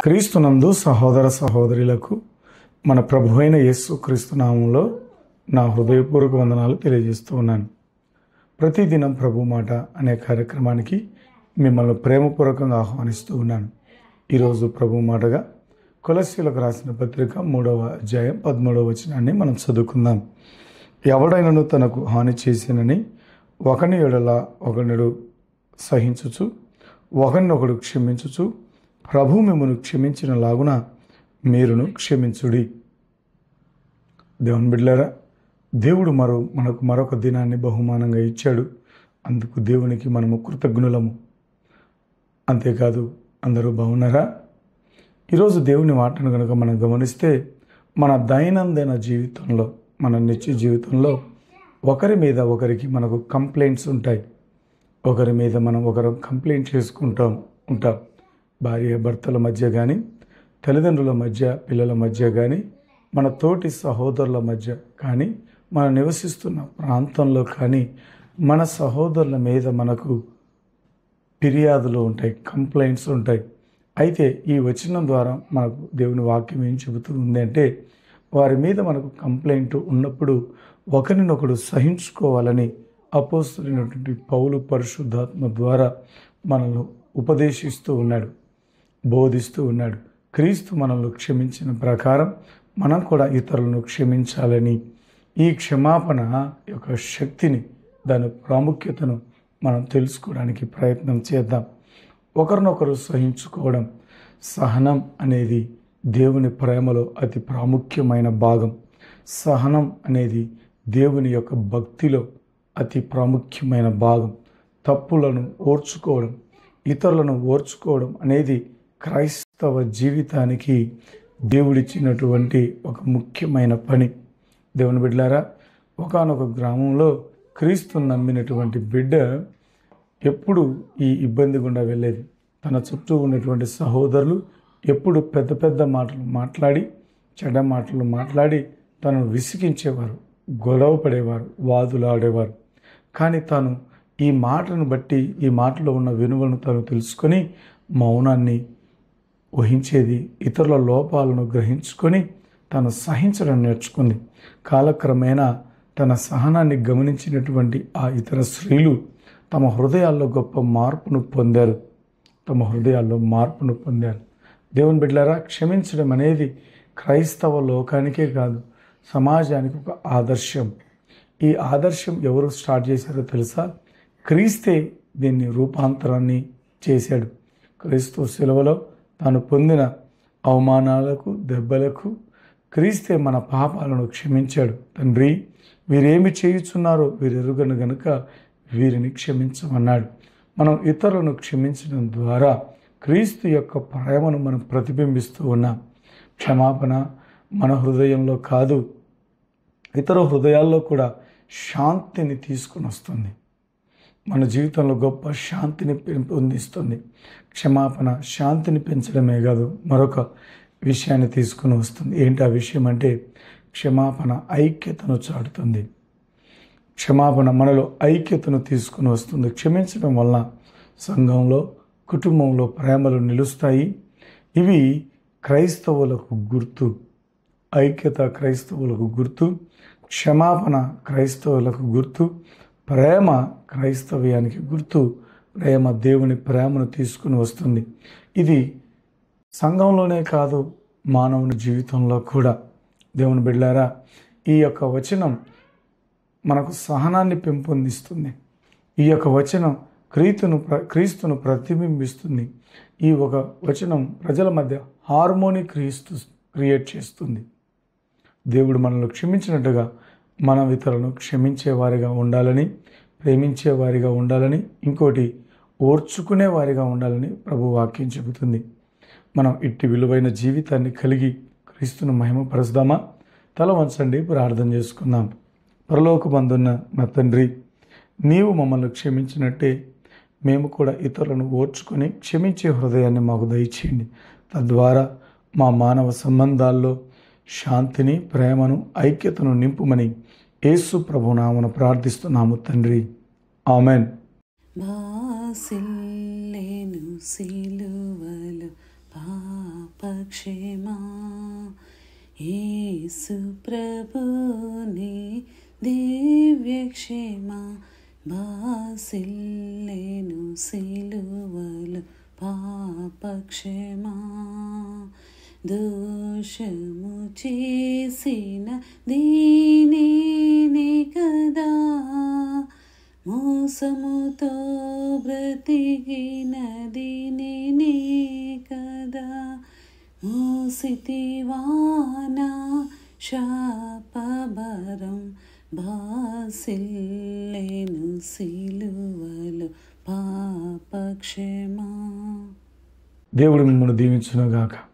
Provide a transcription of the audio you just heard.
క్రీస్తునందు సహోదర సహోదరులకు మన ప్రభు అయిన యేసు క్రీస్తు నామంలో నా హృదయపూర్వక వందనాలు తెలియజేస్తూ ఉన్నాను. ప్రతిదినం ప్రభు మాట అనే కార్యక్రమానికి మిమ్మల్ని ప్రేమపూర్వకంగా ఆహ్వానిస్తూ ఉన్నాను. ఈరోజు ప్రభు మాటగా కొలస్సీలకు రాసిన పత్రిక 3వ అధ్యాయం 13వ వచనాన్ని మనం చదువుకుందాం. ఎవడైనను తనకు హాని చేసినని ఒకని ఎడల ఒకనుడు సహించుచు ఒకరినొకడు క్షమించుచు ప్రభు మిమ్మును క్షమించిన లాగున మీరును క్షమించుడి. దేవుని బిడ్డలారా, దేవుడు మనకు మరొక దినాన్ని బహుమానంగా ఇచ్చాడు. అందుకు దేవునికి మనము కృతజ్ఞులము. అంతేకాదు, అందరూ బాగున్నారా? ఈరోజు దేవుని మాటను కనుక మనం గమనిస్తే మన దైనందిన జీవితంలో, మన నిత్య జీవితంలో ఒకరి మీద ఒకరికి మనకు కంప్లైంట్స్ ఉంటాయి. ఒకరి మీద మనం ఒకరు కంప్లైంట్ ఉంటాం. భార్య భర్తల మధ్య కానీ, తల్లిదండ్రుల మధ్య పిల్లల మధ్య కానీ, మన తోటి సహోదరుల మధ్య కానీ, మనం నివసిస్తున్న ప్రాంతంలో కానీ మన సహోదరుల మీద మనకు ఫిర్యాదులు ఉంటాయి, కంప్లైంట్స్ ఉంటాయి. అయితే ఈ వచనం ద్వారా మనకు దేవుని వాక్యం ఏం చెబుతూ ఉంది అంటే, వారి మీద మనకు కంప్లైంట్ ఉన్నప్పుడు ఒకరినొకడు సహించుకోవాలని అపోస్తలుడైనటువంటి పౌలు పరిశుద్ధాత్మ ద్వారా మనల్ని ఉపదేశిస్తూ ఉన్నాడు, బోధిస్తూ ఉన్నాడు. క్రీస్తు మనల్ని క్షమించిన ప్రకారం మనం కూడా ఇతరులను క్షమించాలని, ఈ క్షమాపణ యొక్క శక్తిని, దాని ప్రాముఖ్యతను మనం తెలుసుకోవడానికి ప్రయత్నం చేద్దాం. ఒకరినొకరు సహించుకోవడం, సహనం అనేది దేవుని ప్రేమలో అతి ప్రాముఖ్యమైన భాగం. సహనం అనేది దేవుని యొక్క భక్తిలో అతి ప్రాముఖ్యమైన భాగం. తప్పులను ఓర్చుకోవడం, ఇతరులను ఓర్చుకోవడం అనేది క్రైస్తవ జీవితానికి దేవుడిచ్చినటువంటి ఒక ముఖ్యమైన పని. దేవుని బిడ్డలారా, ఒకానొక గ్రామంలో క్రీస్తుని నమ్మినటువంటి బిడ్డ ఎప్పుడు ఈ ఇబ్బంది గుండా వెళ్ళేది. తన చుట్టూ ఉన్నటువంటి సహోదరులు ఎప్పుడు పెద్ద పెద్ద మాటలు మాట్లాడి, చెడ్డ మాటలు మాట్లాడి తనను విసిగించేవారు, గొడవ పడేవారు, వాదులాడేవారు. కానీ తాను ఈ మాటను బట్టి, ఈ మాటలో ఉన్న విలువను తను తెలుసుకొని మౌనాన్ని వహించేది, ఇతరుల లోపాలను గ్రహించుకొని తను సహించడం నేర్చుకుంది. కాలక్రమేణా తన సహనాన్ని గమనించినటువంటి ఆ ఇతర స్త్రీలు తమ హృదయాల్లో గొప్ప మార్పును పొందారు. దేవుని బిడ్డలారా, క్షమించడం అనేది క్రైస్తవ లోకానికే కాదు, సమాజానికి ఒక ఆదర్శం. ఈ ఆదర్శం ఎవరు స్టార్ట్ చేశారో తెలుసా? క్రీస్తే దీన్ని రూపాంతరాన్ని చేశాడు. క్రీస్తు శిలువలో తాను పొందిన అవమానాలకు, దెబ్బలకు క్రీస్తే మన పాపాలను క్షమించాడు. తండ్రి, వీరేమి చేయుచున్నారో వీరెరుగను గనుక వీరిని క్షమించమన్నాడు. మనం ఇతరులను క్షమించడం ద్వారా క్రీస్తు యొక్క ప్రేమను మనం ప్రతిబింబిస్తూ ఉన్నాం. క్షమాపణ మన హృదయంలో కాదు, ఇతర హృదయాల్లో కూడా శాంతిని తీసుకుని వస్తుంది. మన జీవితంలో గొప్ప శాంతిని పెంపొందిస్తుంది. క్షమాపణ శాంతిని పెంచడమే కాదు, మరొక విషయాన్ని తీసుకుని వస్తుంది. ఏంటి ఆ విషయం అంటే, క్షమాపణ ఐక్యతను చాటుతుంది. క్షమాపణ మనలో ఐక్యతను తీసుకుని వస్తుంది. క్షమించడం వలన సంఘంలో, కుటుంబంలో ప్రేమలు నిలుస్తాయి. ఇవి క్రైస్తవులకు గుర్తు. ఐక్యత క్రైస్తవులకు గుర్తు, క్షమాపణ క్రైస్తవులకు గుర్తు, ప్రేమ క్రైస్తవ్యానికి గుర్తు. ప్రేమ దేవుని ప్రేమను తీసుకుని వస్తుంది. ఇది సంఘంలోనే కాదు, మానవుని జీవితంలో కూడా. దేవుని బిడ్డలారా, ఈ యొక్క వచనం మనకు సహనాన్ని పెంపొందిస్తుంది. ఈ యొక్క వచనం క్రీస్తును ప్రతిబింబిస్తుంది. ఈ ఒక వచనం ప్రజల మధ్య హార్మోని క్రియేట్ చేస్తుంది. దేవుడు మనల్ని క్షమించినట్టుగా మనం ఇతరులను క్షమించేవారిగా ఉండాలని, ప్రేమించేవారిగా ఉండాలని, ఇంకోటి ఓర్చుకునేవారిగా ఉండాలని ప్రభు వాక్యం చెబుతుంది. మనం ఇట్టి విలువైన జీవితాన్ని కలిగి క్రీస్తును మహిమపరుస్తామా? తల వంచండి, ప్రార్థన చేసుకుందాం. పరలోకమందున్న నా తండ్రి, నీవు మమ్మల్ని క్షమించినట్టే మేము కూడా ఇతరులను ఓర్చుకొని క్షమించే హృదయాన్ని మాకు దయచేయండి. తద్వారా మా మానవ సంబంధాల్లో శాంతిని, ప్రేమను, ఐక్యతను నింపుమని యేసు ప్రభునామమున ప్రార్థిస్తున్నాము తండ్రి. ఆమెన్. బాసిల్లెను సిలువలో పాపక్షేమా. యేసు ప్రభుని దివ్యక్షేమా బాసిల్లెను సిలువలు పాపక్షేమా. దోషము చేసిన దీనిని కదా, మోసముతో బ్రతికిన దీనిని కదా, మోసితివానా శాపభరం బాసిల్లెను సిలువలు పాపక్షేమా. దేవుడు మిమ్మల్ని దీవించునుగాక.